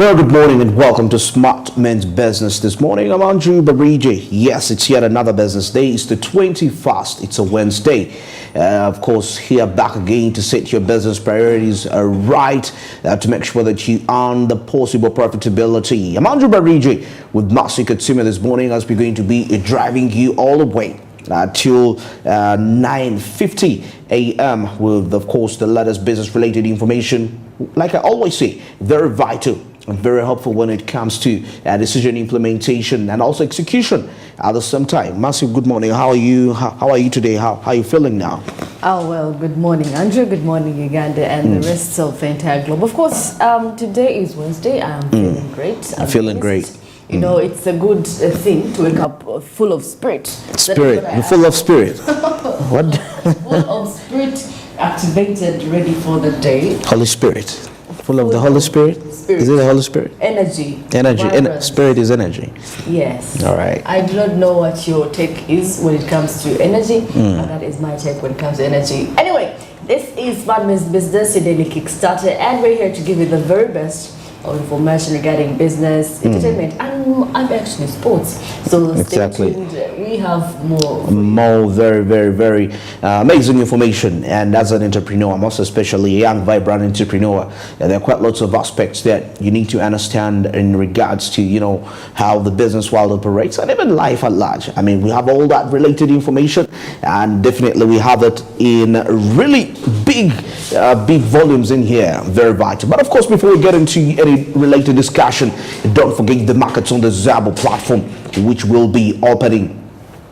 Very good morning and welcome to Smart Men's Business this morning. I'm Andrew Barigi. Yes, it's yet another business day. It's the 21st. It's a Wednesday. Of course, here back again to set your business priorities right to make sure that you earn the possible profitability. I'm Andrew Barigi with Masi Katsuma this morning as we're going to be driving you all the way till 9:50 a.m. with, of course, the latest business-related information. Like I always say, very vital and very helpful when it comes to decision implementation and also execution at the same time. Massive good morning. How are you? How are you today? How are you feeling now? Oh, well, good morning, Andrew. Good morning, Uganda, and the rest of the entire globe. Of course, today is Wednesday. I'm feeling great. I'm feeling great. You know, it's a good thing to wake up full of spirit. Spirit. You're full of spirit. What? Full of spirit, activated, ready for the day. Holy Spirit. Full of the Holy Spirit? Is it the Holy Spirit? Energy. Energy. Spirit is energy. Yes. All right. I do not know what your take is when it comes to energy, but that is my take when it comes to energy. Anyway, this is Smart Men's Business, your daily Kickstarter, and we're here to give you the very best of information regarding business, entertainment, and actually sports. So stay tuned. We have more very amazing information. And as an entrepreneur, I'm also especially a young, vibrant entrepreneur. There are quite lots of aspects that you need to understand in regards to, you know, how the business world operates and even life at large. I mean, we have all that related information, and definitely we have it in really big volumes in here. Very vital. But of course, before we get into any related discussion, don't forget the markets on the Zabo platform, which will be opening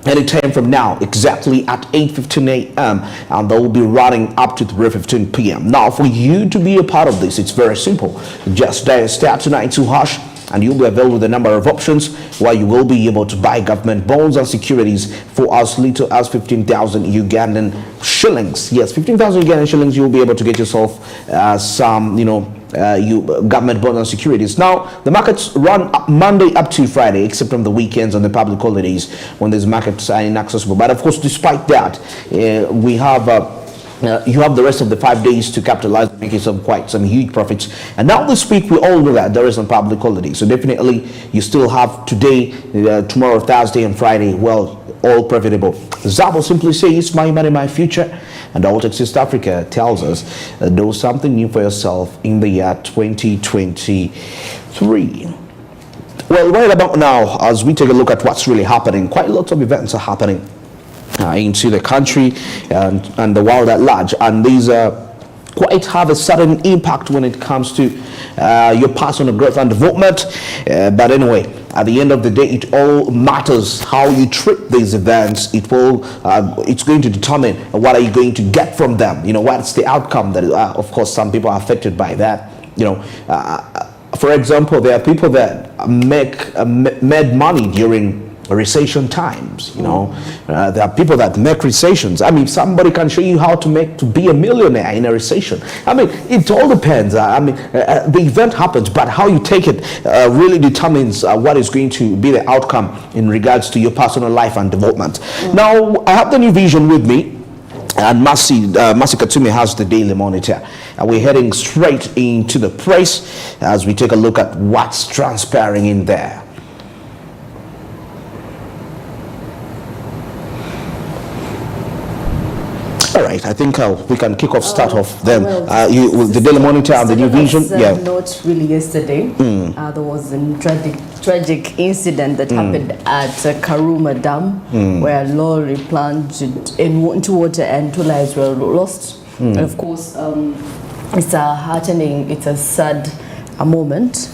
anytime from now, exactly at 8:15 a.m. and they will be running up to 3:15 p.m. Now, for you to be a part of this, it's very simple. Just dial *292# and you'll be available with a number of options where you will be able to buy government bonds and securities for as little as 15,000 Ugandan shillings. Yes, 15,000 Ugandan shillings, you'll be able to get yourself some, government bonds and securities. Now, the markets run Monday up to Friday, except on the weekends and the public holidays when these markets are inaccessible. But of course, despite that, we have you have the rest of the 5 days to capitalize, making some huge profits. And now this week, we all know that there is a public holiday. So definitely, you still have today, tomorrow, Thursday, and Friday, well, all profitable. Zabo simply says, my money, my future. And Altec East Africa tells us, do something new for yourself in the year 2023. Well, right about now, as we take a look at what's really happening, quite lots of events are happening into the country and the world at large, and these quite have a certain impact when it comes to your personal growth and development. But anyway, at the end of the day, it all matters how you treat these events. It's going to determine what are you going to get from them. You know, what's the outcome that of course some people are affected by that. You know, for example, there are people that made money during recession times. You know, there are people that make recessions. I mean, somebody can show you how to be a millionaire in a recession. I mean, it all depends. The event happens, but how you take it really determines what is going to be the outcome in regards to your personal life and development. Now, I have the new vision with me, and Masi Katsumi has the Daily Monitor. And we're heading straight into the press as we take a look at what's transpiring in there. All right, I think we can start off them. With the Daily Monitor and the New Vision. Not really yesterday. There was a tragic incident that happened at Karuma Dam, where a lorry plunged into water and 2 lives were lost. And of course, it's a sad moment.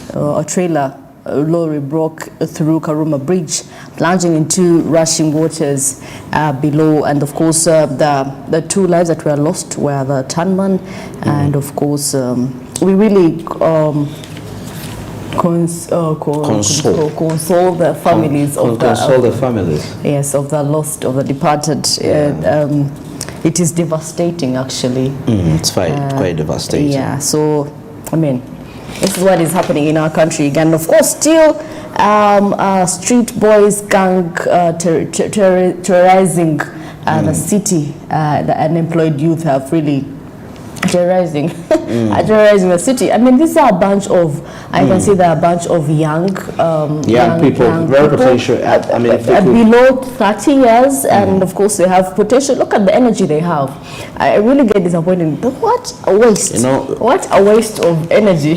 A lorry broke through Karuma Bridge, plunging into rushing waters below. And of course, the 2 lives that were lost were the turnman, and of course, we really console the families of the lost, of the departed. It is devastating, actually. It's quite devastating. Yeah. So, I mean, this is what is happening in our country. And of course, still street boys gang terrorizing the city. The unemployed youth have really terrorizing, terrorizing the city. I mean, these are a bunch of, I can see there are a bunch of young people, very potential. I mean, below 30 years, and of course they have potential. Look at the energy they have. I really get disappointed. What a waste! What a waste of energy.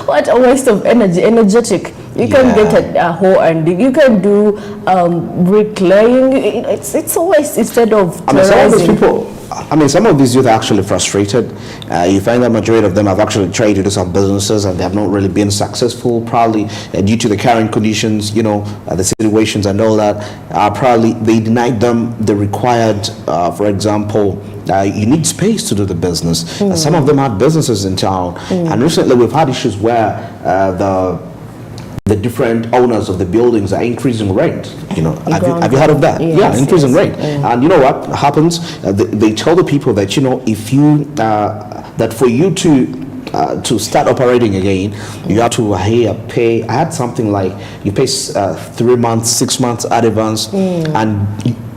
What a waste of energy. Energetic. You can get a hoe and you can do bricklaying. It's a waste instead of terrorizing. Some of these youth are actually frustrated. You find that majority of them have actually tried to do some businesses and they have not really been successful, probably due to the current conditions, the situations and all that. Probably they denied them the required, for example, you need space to do the business. Some of them had businesses in town, and recently we've had issues where the different owners of the buildings are increasing rent. Have you heard of that? Yes, increasing rent. And you know what happens? They tell the people that if you that for you to start operating again, you have to pay. I had something like you pay 3 months, 6 months advance, and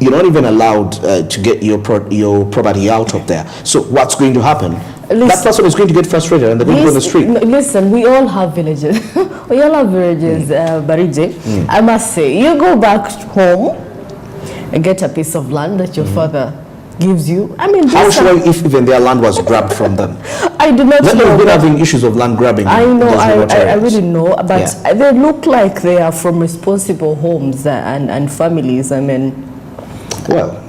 you're not even allowed to get your property out of there. So what's going to happen? That person is going to get frustrated and they're going to go on the street. Listen, we all have villages. We all have villages, Barije. I must say, you go back home and get a piece of land that your father gives you. I mean, how sure if even their land was grabbed from them? I do not know. They've been having issues of land grabbing. I know, I really know, but they look like they are from responsible homes and families. I mean, well,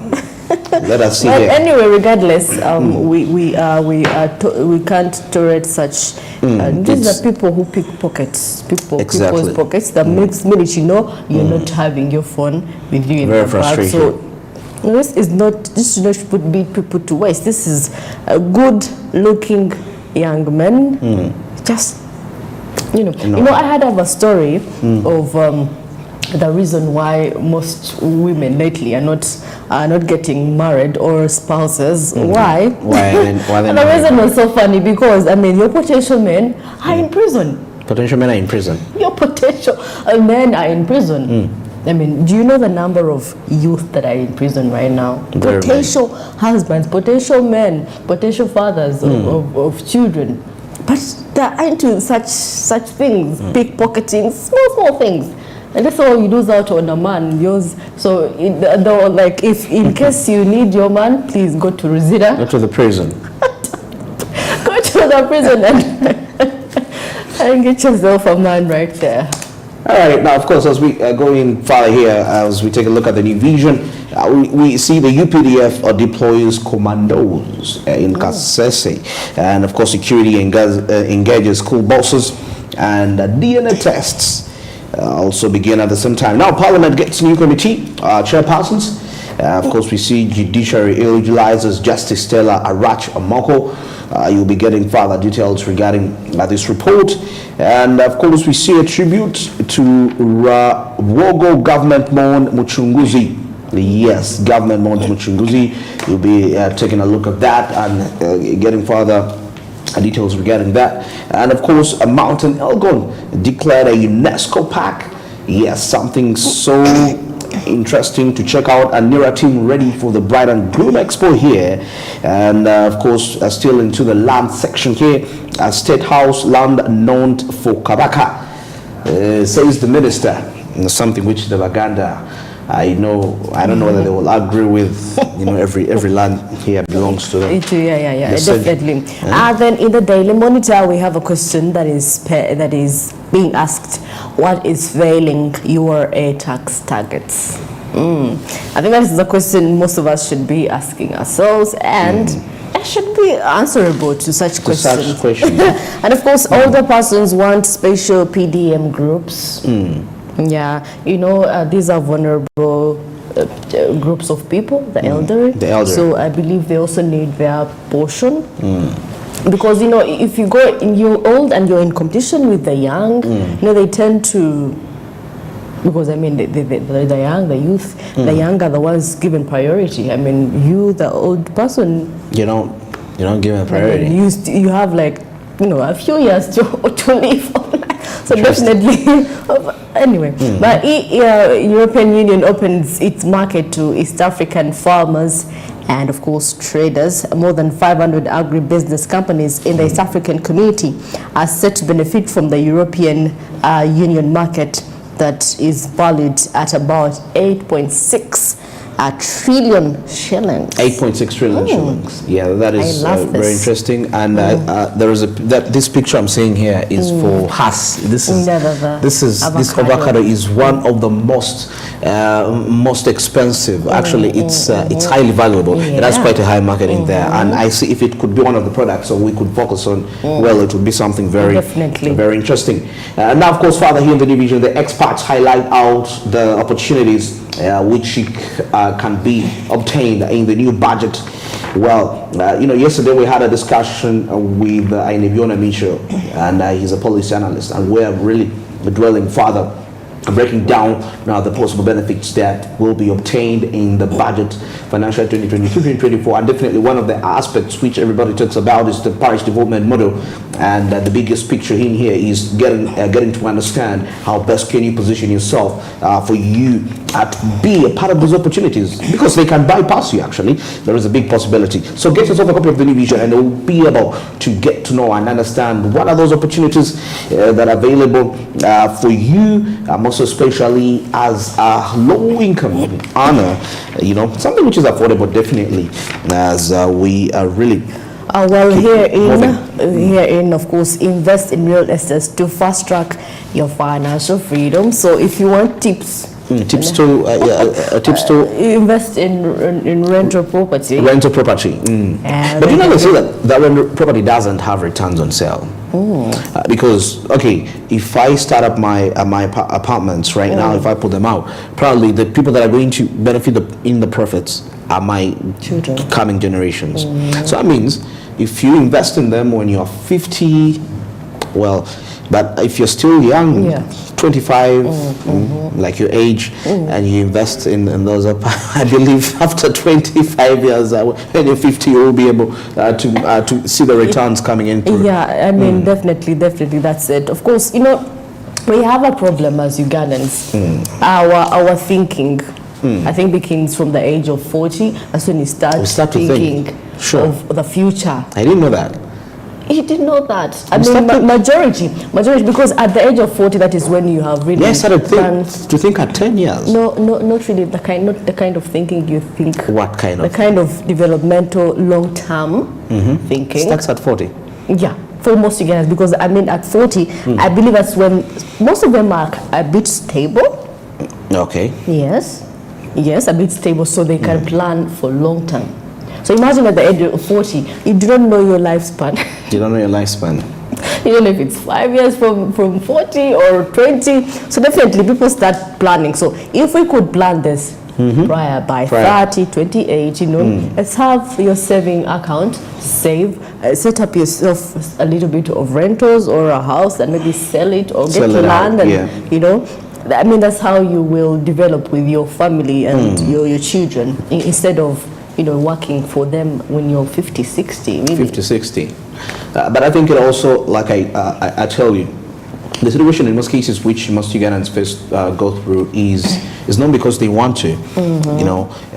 let us see. But here. anyway, regardless, we can't tolerate such. These are people who pick pockets, people's pockets. That makes minute you're not having your phone with you in the bag. So this should not be put to waste. This is a good-looking young men. Just I had a story of. The reason why most women lately are not getting married or spouses. Why? And the reason was so funny because your potential men are in prison. Potential men are in prison. Your potential men are in prison. Do you know the number of youth that are in prison right now? Very potential husbands, potential men, potential fathers of children, but they're into such things, pickpocketing, small things. And that's all you lose out on a man. So, if in case you need your man, please go to Rosita. Go to the prison. Go to the prison and get yourself a man right there. All right. Now, of course, as we go in further here, as we take a look at the new vision, we see the UPDF deploys commandos in Kasese, and of course, security engages school bosses, and DNA tests also begin at the same time. Now, Parliament gets new committee chairpersons. Of course, we see Judiciary utilizes Justice Stella Arach Amoko. You'll be getting further details regarding this report. And of course, we see a tribute to Wogo Government Mon Muchunguzi. Yes, Government Mon Muchunguzi. You'll be taking a look at that and getting further details regarding that. And of course, a Mountain Elgon declared a UNESCO park. Yes, something so interesting to check out. And Nira team ready for the Bride and Groom Expo here. And of course, still into the land section here, State House land known for Kabaka, says the minister. Something which the Baganda, I don't know whether they will agree with. Every land here belongs to them. Definitely. Then in the Daily Monitor, we have a question that is being asked: what is failing your tax targets? I think that is the question most of us should be asking ourselves, and should be answerable to such questions. And of course, older persons want special PDM groups. Yeah, these are vulnerable groups of people, the elderly. So I believe they also need their portion. Because, if you go, you're old and you're in competition with the young, they tend to, because the young, the youth, the young are the ones given priority. You, the old person, you don't give them priority. You have a few years to live. So definitely, anyway. But European Union opens its market to East African farmers and of course traders. More than 500 agribusiness companies in the East African community are set to benefit from the European Union market that is valued at about 8.6 trillion shillings. 8.6 trillion shillings. Yeah, that is very interesting. And there is this picture I'm seeing here is for Hass. This avocado is one of the most expensive. Actually, it's highly valuable. It has quite a high market in there. And I see if it could be one of the products, so we could focus on. Well, it would be something very interesting. Now, of course, further here in the division, the experts highlight out the opportunities which can be obtained in the new budget. Well, yesterday we had a discussion with Ainebiona Micho, and he's a policy analyst, and we're really dwelling further, breaking down now the possible benefits that will be obtained in the budget financial 2022-2024. And definitely one of the aspects which everybody talks about is the parish development model, and the biggest picture in here is getting to understand how best can you position yourself for you to be a part of those opportunities, because they can bypass you. Actually, there is a big possibility. So get yourself a copy of the new vision, and you'll be able to get to know and understand what are those opportunities that are available for you, most especially as a low-income earner. Something which is affordable, definitely, as we are really. Herein, of course, invest in real estate to fast track your financial freedom. So if you want tips to invest in rental property. But they say that rental property doesn't have returns on sale. Because if I start up my apartments right now, if I put them out, probably the people that are going to benefit in the profits are my children, coming generations. So that means if you invest in them when you're 50, but if you're still young, 25, like your age, and you invest in those, I believe after 25 years, when you're 50, you will be able to see the returns coming in. Yeah, I mean, definitely, that's it. Of course, we have a problem as Ugandans. Our thinking, I think, begins from the age of 40. That's when you start thinking of the future. I didn't know that. You didn't know that. I mean, majority, because at the age of 40, that is when you have really started to think at 10 years. No, not really. Not the kind of thinking you think. What kind of? The kind of developmental, long-term thinking. Starts at 40. Yeah, for most Ugandans, because I mean, at 40, I believe that's when most of them are a bit stable. Okay. Yes, a bit stable, so they can plan for long term. So imagine at the age of 40, you do not know your lifespan. You don't know your lifespan. You don't know if it's 5 years from 40 or 20. So definitely people start planning. So if we could plan this prior by 30, 28, let's have your saving account, save, set up yourself a little bit of rentals or a house, and maybe sell it or get land, and I mean, that's how you will develop with your family and your children, instead of working for them when you're 50, 60. Really. 50, 60. But I think it also, like I tell you, the situation in most cases which most Ugandans first go through is not because they want to,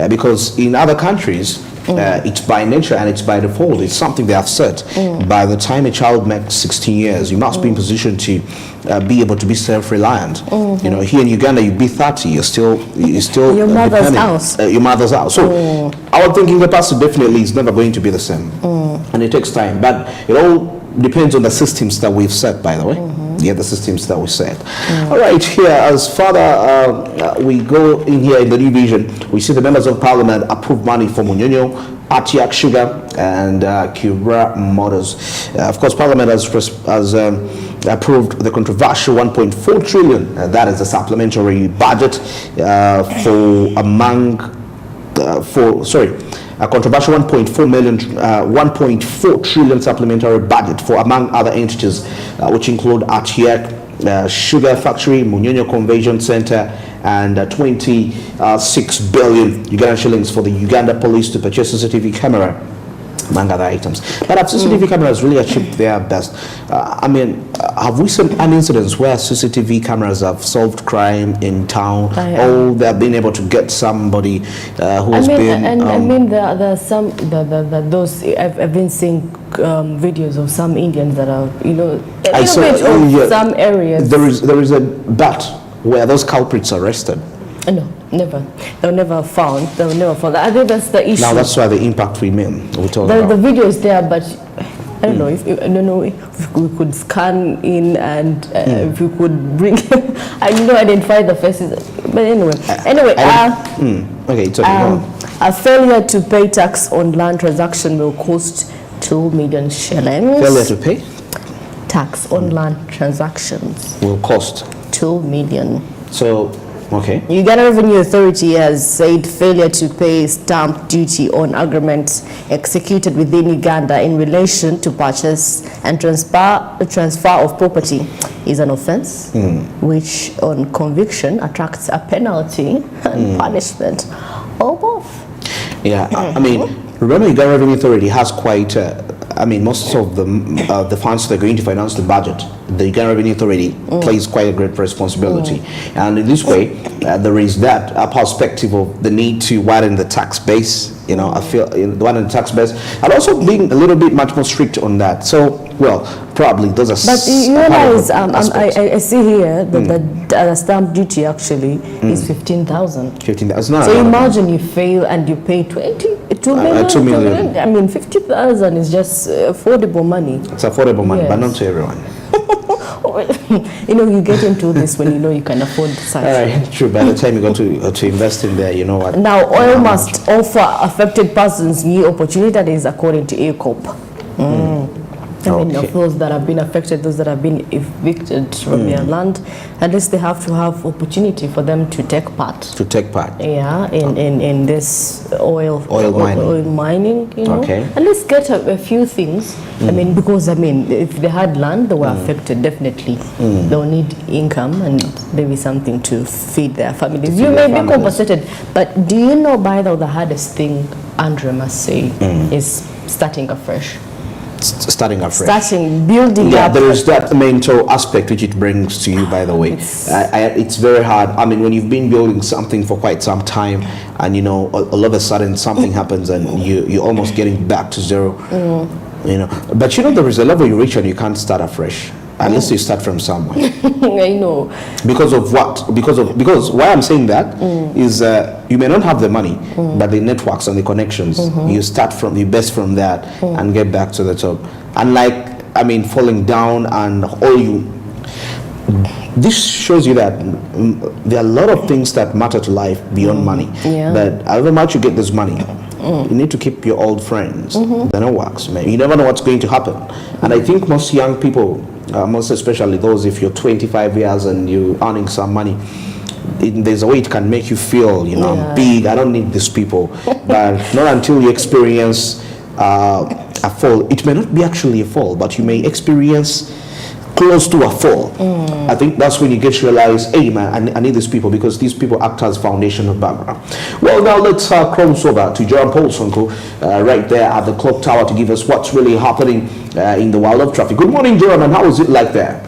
because in other countries, it's by nature and it's by default. It's something they have set. By the time a child makes 16 years, you must be in position to be able to be self-reliant. Here in Uganda, you be 30, you're still your mother's house. Your mother's house. So our thinking capacity definitely is never going to be the same, and it takes time. But it all depends on the systems that we've set, by the way. The systems that we set. All right, here, as further we go in here in the new vision, we see the members of parliament approve money for Munyonyo, Atiak Sugar, and Kibra Motors. Of course, parliament has approved the controversial 1.4 trillion, that is a supplementary budget a controversial 1.4 trillion supplementary budget for, among other entities, which include Atiak Sugar Factory, Munyonyo Convention Center, and 26 billion Ugandan shillings for the Uganda Police to purchase CCTV camera among other items. But CCTV cameras really achieved their best. Have we seen an incident where CCTV cameras have solved crime in town, or they have been able to get somebody who has been? There are some those I've been seeing videos of some Indians that are some areas. There is a bat where those culprits are arrested. No, never. They were never found. They were never found. I think that's the issue. Now that's why the impact we mean. The video is there, but I don't know if we could scan in and if we could bring identify the faces. But anyway, okay, it's okay. A failure to pay tax on land transaction will cost 2 million shillings. Failure to pay tax on land transactions will cost 2 million. So. Okay. Uganda Revenue Authority has said failure to pay stamp duty on agreements executed within Uganda in relation to purchase and transfer of property is an offense, which on conviction attracts a penalty and punishment, or both. Yeah, remember Uganda Revenue Authority has quite, most of the funds that are going to finance the budget, the Uganda Revenue Authority plays quite a great responsibility. And in this way, there is that perspective of the need to widen the tax base, I feel widen the tax base, and also being a little bit much more strict on that. So, probably those are. But you realize, I see here that the stamp duty actually is 15,000. 15,000. So imagine you fail and you pay 2 million. 2 million. 50,000 is just affordable money. It's affordable money, but not to everyone. You get into this when you can afford such. All right, true. By the time you go to invest in there, you know what. Now, oil must offer affected persons new opportunity. That is according to ACOP. Of those that have been affected, those that have been evicted from their land, at least they have to have opportunity for them to take part. Yeah, in this oil mining. Okay. At least get a few things. Because if they had land, they were affected. Definitely, they'll need income and maybe something to feed their families. You may be compensated, but do you know by the hardest thing Andrew must say is starting afresh. Building up. There is that mental aspect which it brings to you, by the way. It's very hard. When you've been building something for quite some time and all of a sudden something happens and you're almost getting back to zero. But there is a level you reach and you can't start afresh. Unless you start from somewhere. I know. Because of what? Because why I'm saying that is you may not have the money, but the networks and the connections, you best from that and get back to the top. Unlike, falling down and this shows you that there are a lot of things that matter to life beyond money. Yeah. But however much you get this money, you need to keep your old friends, the networks, man. You never know what's going to happen. And I think most young people, most especially those if you're 25 years and you're earning some money, there's a way it can make you feel, I'm big, I don't need these people. But not until you experience a fall. It may not be actually a fall, but you may experience close to a fall. I think that's when you get to realize, hey man, I need these people because these people act as foundation of background. Well, now let's cross over to Jerome Paulsonko right there at the clock tower to give us what's really happening in the world of traffic. Good morning, Jerome, and how is it like there?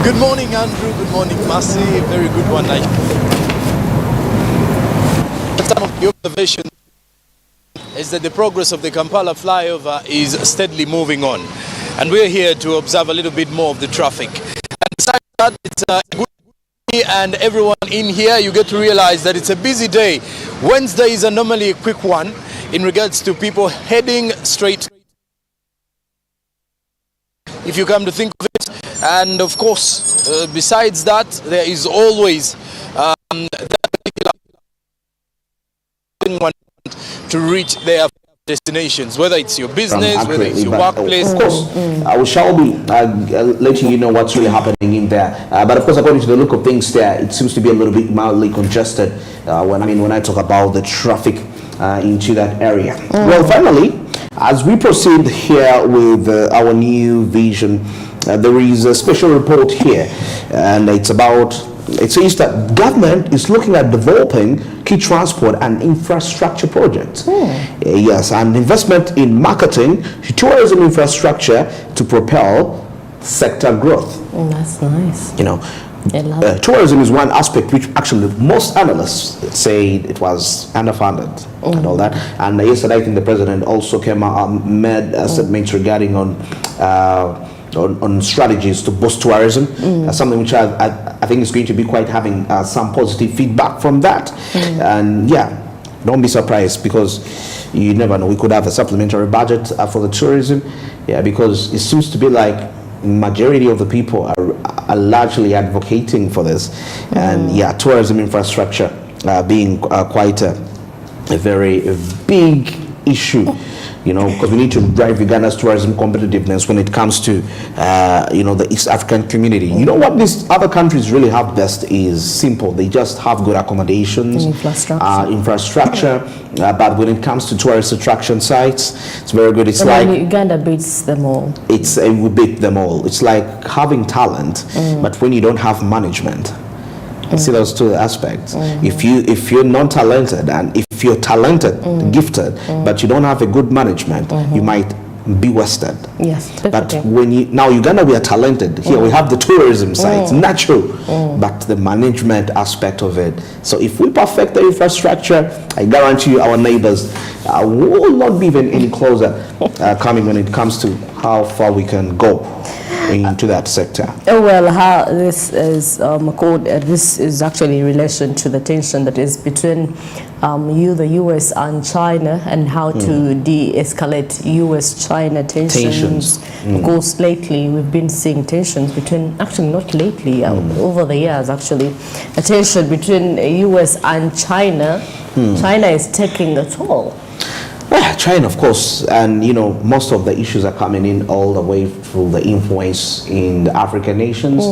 Good morning, Andrew. Good morning, Mercy. Very good one. Some of the observation is that the progress of the Kampala flyover is steadily moving on, and we're here to observe a little bit more of the traffic. And besides that, it's a good day, and everyone in here, you get to realize that it's a busy day. Wednesday is normally a quick one in regards to people heading straight, if you come to think of it. And of course, besides that, there is always that particular one to reach their destinations, whether it's your business, whether it's your workplace. Of course, we shall be letting you know what's really happening in there. But of course, according to the look of things there, it seems to be a little bit mildly congested when I talk about the traffic into that area. Well, finally, as we proceed here with our new vision, there is a special report here, and it says that government is looking at developing key transport and infrastructure projects. Yes, and investment in marketing, tourism infrastructure to propel sector growth. That's nice. You know, I love it. tourism is one aspect which actually most analysts say it was underfunded and all that. And yesterday, I think the president also came out made statements regarding on strategies to boost tourism. Something which I think is going to be quite having some positive feedback from that. And yeah, don't be surprised, because you never know. We could have a supplementary budget for the tourism. Yeah, because it seems to be like majority of the people are largely advocating for this. And yeah, tourism infrastructure being quite a very big issue, you know, because we need to drive Uganda's tourism competitiveness when it comes to the East African community. You know what these other countries really have best is simple. They just have good accommodations, infrastructure, but when it comes to tourist attraction sites, it's very good. It's like Uganda beats them all. We beat them all. It's like having talent, but when you don't have management. See those two aspects. If you're non-talented, and if you're talented, gifted, but you don't have a good management, you might be wasted. Yes, but when Uganda, we are talented. Here we have the tourism side, it's natural, but the management aspect of it. So if we perfect the infrastructure, I guarantee you our neighbors will not be even any closer coming when it comes to how far we can go into that sector. Oh well, how this is this is actually in relation to the tension that is between the US and China, and how to de-escalate US-China tensions. Of course, lately we've been seeing tensions between, actually not lately, over the years actually, a tension between US and China. China is taking a toll. China, of course, and you know, most of the issues are coming in all the way through the influence in the African nations,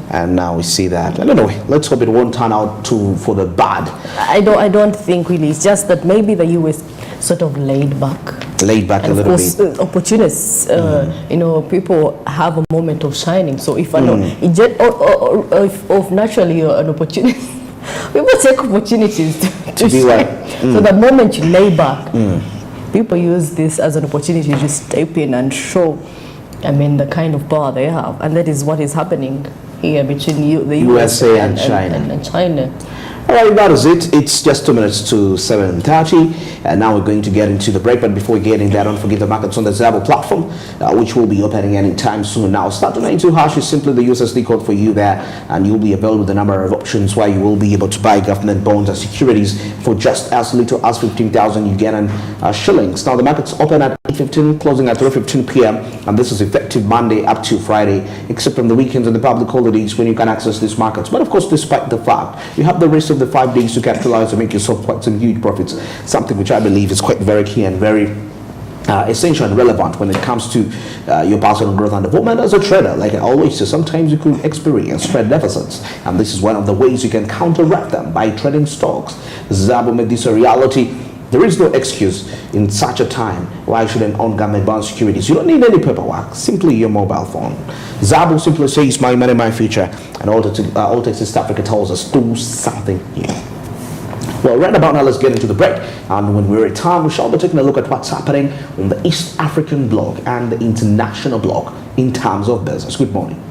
and now we see that. And anyway, let's hope it won't turn out for the bad. I don't think really. It's just that maybe the US sort of laid back a little bit. Opportunists, you know, people have a moment of shining. So if I know, if naturally you're an opportunist, people take opportunities to be shine. Like, so the moment you lay back, people use this as an opportunity to step in and show, I mean, the kind of power they have. And that is what is happening here between the USA and China. All right, that is it. It's just 2 minutes to 7:30, and now we're going to get into the break. But before we get in there, don't forget the markets on the Zabo platform, which will be opening anytime soon. Now, star 292# is simply the USSD code for you there, and you'll be available with a number of options where you will be able to buy government bonds and securities for just as little as 15,000 Ugandan shillings. Now, the markets open at 8:15, closing at 3:15 p.m., and this is effective Monday up to Friday, except from the weekends and the public holidays when you can access these markets. But of course, despite the fact, you have the rest of the 5 days to capitalize and make yourself quite some huge profits, something which I believe is quite very key and very essential and relevant when it comes to your personal growth and development as a trader. Like I always say, sometimes you could experience trade deficits, and this is one of the ways you can counteract them by trading stocks. Zabo made this a reality. There is no excuse in such a time why shouldn't own government bond securities. You don't need any paperwork, simply your mobile phone. Zabo simply says my money, my future, and Altex East Africa tells us do something new. Well, right about now, let's get into the break, and when we return, we shall be taking a look at what's happening on the East African block and the international block in terms of business. Good morning.